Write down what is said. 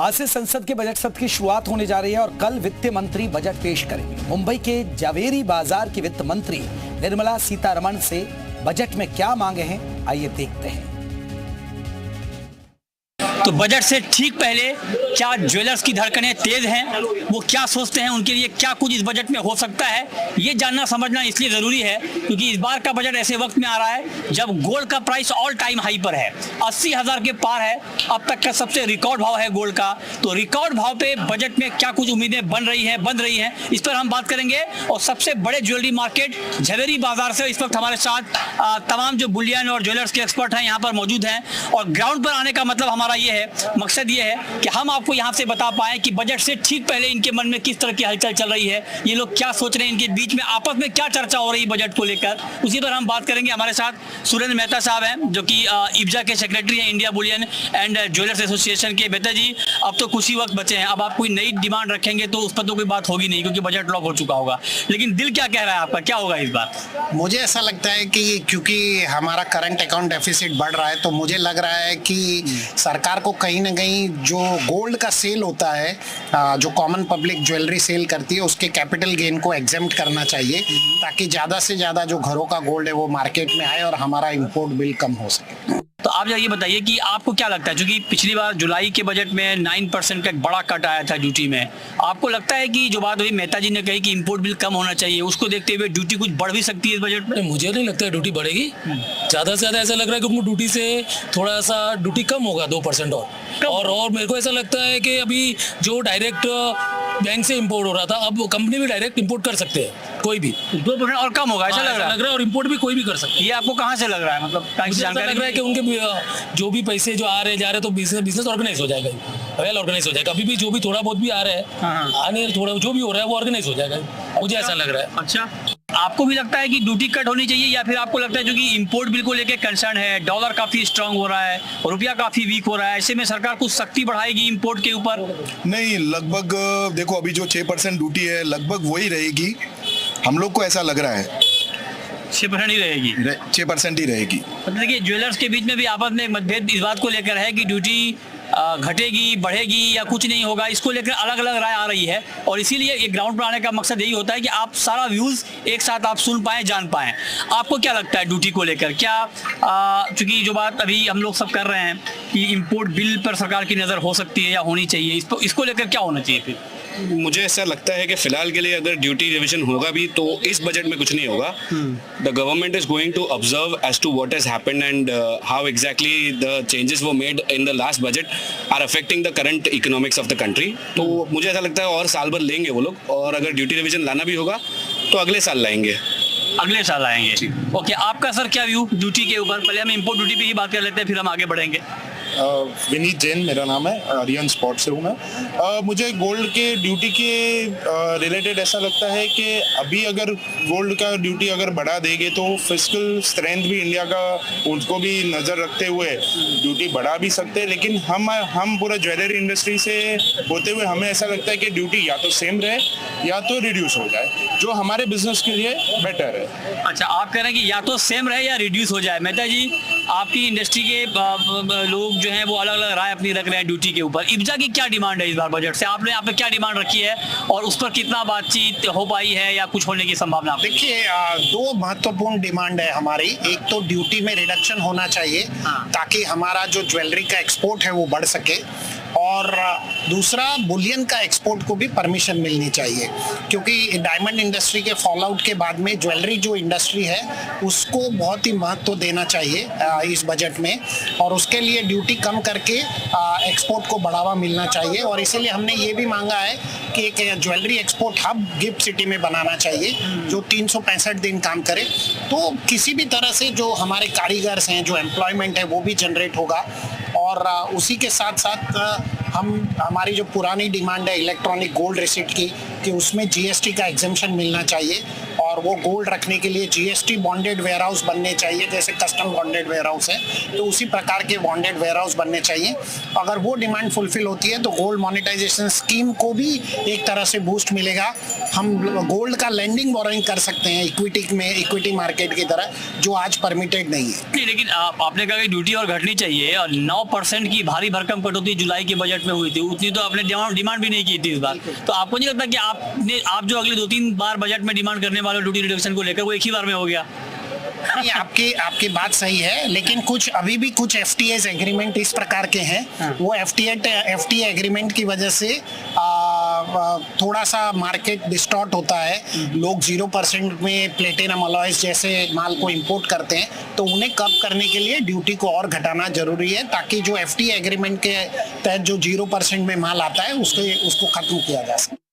आज से संसद के बजट सत्र की शुरुआत होने जा रही है और कल वित्त मंत्री बजट पेश करेंगे। मुंबई के जावेरी बाजार की वित्त मंत्री निर्मला सीतारमण से बजट में क्या मांगे हैं, आइए देखते हैं। तो बजट से ठीक पहले क्या ज्वेलर्स की धड़कनें तेज हैं, वो क्या सोचते हैं, उनके लिए क्या कुछ इस बजट में हो सकता है, ये जानना समझना इसलिए ज़रूरी है क्योंकि इस बार का बजट ऐसे वक्त में आ रहा है जब गोल्ड का प्राइस ऑल टाइम हाई पर है, 80,000 के पार है। अब तक का सबसे रिकॉर्ड भाव है गोल्ड का। तो रिकॉर्ड भाव पे बजट में क्या कुछ उम्मीदें बन रही हैं, इस पर हम बात करेंगे। और सबसे बड़े ज्वेलरी मार्केट झवेरी बाजार से इस वक्त हमारे साथ तमाम जो बुलियन और ज्वेलर्स के एक्सपर्ट हैं यहाँ पर मौजूद हैं। और ग्राउंड पर आने का मतलब हमारा ये है, मकसद ये है कि हम आपको यहाँ से बता पाएं कि बजट से ठीक पहले इनके मन में किस तरह की हलचल चल रही है, ये लोग क्या सोच रहे हैं, इनके बीच में आपस में क्या चर्चा हो रही है बजट को लेकर, उसी पर हम बात करेंगे। हमारे साथ सुरेंद्र मेहता साहब हैं जो कि इब्जा के सेक्रेटरी हैं, India Boolean and jewellers association के। मेहता जी, अब तो कुछ ही वक्त बचे हैं, अब आप कोई नई डिमांड रखेंगे तो उस पर तो कोई बात होगी नहीं क्योंकि बजट लॉक हो चुका होगा, लेकिन दिल क्या कह रहा है आपका, क्या होगा इस बार? मुझे ऐसा लगता है कि क्योंकि हमारा करंट अकाउंट डेफिसिट बढ़ रहा है तो मुझे लग रहा है कि सरकार को कहीं ना कहीं जो गोल्ड का सेल होता है, जो कॉमन पब्लिक ज्वेलरी सेल करती है, उसके कैपिटल गेन को एग्जेम्प्ट करना चाहिए ताकि ज़्यादा से ज़्यादा जो घरों का गोल्ड है वो मार्केट में आए और हमारा इंपोर्ट बिल कम हो सके। तो आप ये बताइए कि आपको क्या लगता है, क्योंकि पिछली बार जुलाई के बजट में 9% का एक बड़ा कट आया था ड्यूटी में, आपको लगता है कि जो बात हुई मेहता जी ने कही कि इंपोर्ट बिल कम होना चाहिए, उसको देखते हुए ड्यूटी कुछ बढ़ भी सकती है इस बजट में? मुझे नहीं लगता है ड्यूटी बढ़ेगी। ज़्यादा से ज़्यादा ऐसा लग रहा है कि ड्यूटी से थोड़ा सा ड्यूटी कम होगा, 2% और मेरे को ऐसा लगता है कि अभी जो डायरेक्ट बैंक से इंपोर्ट हो रहा था, अब कंपनी भी डायरेक्ट इंपोर्ट कर सकते हैं, कोई भी 2% और कम होगा, ऐसा लग रहा है। और इंपोर्ट भी कोई भी कर सकता है। ये आपको कहाँ से लग रहा है, मतलब मुझे ऐसा लग रहा है कि उनके जो भी पैसे जो आ रहे जा रहे तो बिजनेस ऑर्गेनाइज हो जाएगा, वेल ऑर्गेनाइज हो जाएगा। अभी भी जो भी थोड़ा बहुत भी आ रहा है, आने थोड़ा जो भी हो रहा है वो ऑर्गेनाइज हो जाएगा, मुझे ऐसा लग रहा है। अच्छा, आपको भी लगता है कि ड्यूटी कट होनी चाहिए या फिर आपको लगता है जो कि इंपोर्ट बिल को लेकर कंसर्न है, डॉलर काफी स्ट्रांग हो रहा है, रुपया काफी वीक हो रहा है, ऐसे में सरकार कुछ सख्ती बढ़ाएगी इंपोर्ट के ऊपर? नहीं, लगभग देखो अभी जो 6% ड्यूटी है लगभग वही रहेगी, हम लोग को ऐसा लग रहा है 6% ही रहेगी। 6% ही रहेगी। देखिए, ज्वेलर्स के बीच में भी आपस में मतभेद इस बात को लेकर है कि ड्यूटी घटेगी, बढ़ेगी या कुछ नहीं होगा, इसको लेकर अलग अलग राय आ रही है। और इसीलिए ये ग्राउंड पर आने का मकसद यही होता है कि आप सारा व्यूज़ एक साथ आप सुन पाएं, जान पाएं। आपको क्या लगता है ड्यूटी को लेकर, क्या चूंकि जो बात अभी हम लोग सब कर रहे हैं कि इंपोर्ट बिल पर सरकार की नज़र हो सकती है या होनी चाहिए, इसको लेकर क्या होना चाहिए फिर? मुझे ऐसा लगता है कि फिलहाल के लिए अगर ड्यूटी रिविजन होगा भी तो इस बजट में कुछ नहीं होगा। The government is going to observe as to what has happened and how exactly the changes वो made in the last budget are affecting the current economics of the country. तो मुझे ऐसा लगता है और साल भर लेंगे वो लोग, और अगर ड्यूटी रिविजन लाना भी होगा तो अगले साल लाएंगे। अगले साल आएंगे। ओके, आपका सर क्या व्यू ड्यूटी के ऊपर? पहले हम इंपोर्ट ड्यूटी पे ही बात कर लेते हैं, फिर हम आगे बढ़ेंगे। विनीत जैन मेरा नाम है, आर्यन स्पॉट से हूँ मैं। मुझे गोल्ड के ड्यूटी के रिलेटेड ऐसा लगता है कि अभी अगर गोल्ड का ड्यूटी अगर बढ़ा देंगे तो फिस्कल स्ट्रेंथ भी इंडिया का, उसको भी नज़र रखते हुए ड्यूटी बढ़ा भी सकते हैं। लेकिन हम पूरा ज्वेलरी इंडस्ट्री से होते हुए हमें ऐसा लगता है कि ड्यूटी या तो सेम रहे या तो रिड्यूस हो जाए, जो हमारे बिजनेस के लिए बेटर है। अच्छा, आप कह रहे हैं कि या तो सेम रहे या रिड्यूस हो जाए। मेहता जी, आपकी इंडस्ट्री के लोग जो हैं वो अलग अलग राय अपनी रख रहे हैं ड्यूटी के ऊपर। इब्जा की क्या डिमांड है इस बार बजट से? आपने यहाँ पे क्या डिमांड रखी है और उस पर कितना बातचीत हो पाई है या कुछ होने की संभावना? देखिए, दो महत्वपूर्ण डिमांड है हमारी। एक तो ड्यूटी में रिडक्शन होना चाहिए ताकि हमारा जो ज्वेलरी का एक्सपोर्ट है वो बढ़ सके, और दूसरा बुलियन का एक्सपोर्ट को भी परमिशन मिलनी चाहिए क्योंकि डायमंड इंडस्ट्री के फॉल आउट के बाद में ज्वेलरी जो इंडस्ट्री है उसको बहुत ही महत्व देना चाहिए इस बजट में, और उसके लिए ड्यूटी कम करके एक्सपोर्ट को बढ़ावा मिलना चाहिए। और इसीलिए हमने ये भी मांगा है कि एक jewellery export hub gift city में बनाना चाहिए जो 365 दिन काम करे, तो किसी भी तरह से जो हमारे कारीगर्स हैं, जो एम्प्लॉयमेंट है वो भी जनरेट होगा। और उसी के साथ साथ हमारी जो पुरानी डिमांड है इलेक्ट्रॉनिक गोल्ड रिसिट की, कि उसमें जीएसटी का एग्जेम्पशन मिलना चाहिए, और वो गोल्ड रखने के लिए जीएसटी बॉन्डेड वेयर हाउस बनने चाहिए, जैसे कस्टम बॉन्डेड वेयर हाउस है तो उसी प्रकार के बॉन्डेड वेयर हाउस बनने चाहिए। अगर वो डिमांड फुलफिल होती है तो गोल्ड मोनेटाइजेशन स्कीम को भी एक तरह से बूस्ट मिलेगा। हम गोल्ड का लेंडिंग बोरोइंग कर सकते हैं इक्विटी मार्केट की तरह, जो आज परमिटेड नहीं है। लेकिन आपने कहा कि ड्यूटी और घटनी चाहिए, और 9% की भारी भरकम कटौती जुलाई के बजट बजट में हुई थी उतनी तो आपने डिमांड भी नहीं की थी इस बार। तो आपको नहीं लगता कि आप जो अगले 2-3 बार बजट में डिमांड करने वाले ड्यूटी रिडक्शन को लेकर वो एक ही बार में हो गया? नहीं, आपकी बात सही है, लेकिन अभी भी कुछ FTA एग्रीमेंट इस प्रकार के हैं। वो FTA एग्रीमेंट की वजह से थोड़ा सा मार्केट डिस्टॉर्ट होता है। लोग 0% में प्लेटिनम अलॉयज जैसे माल को इंपोर्ट करते हैं, तो उन्हें कम करने के लिए ड्यूटी को और घटाना जरूरी है, ताकि जो FTA एग्रीमेंट के तहत जो 0% में माल आता है उसको खत्म किया जा सके।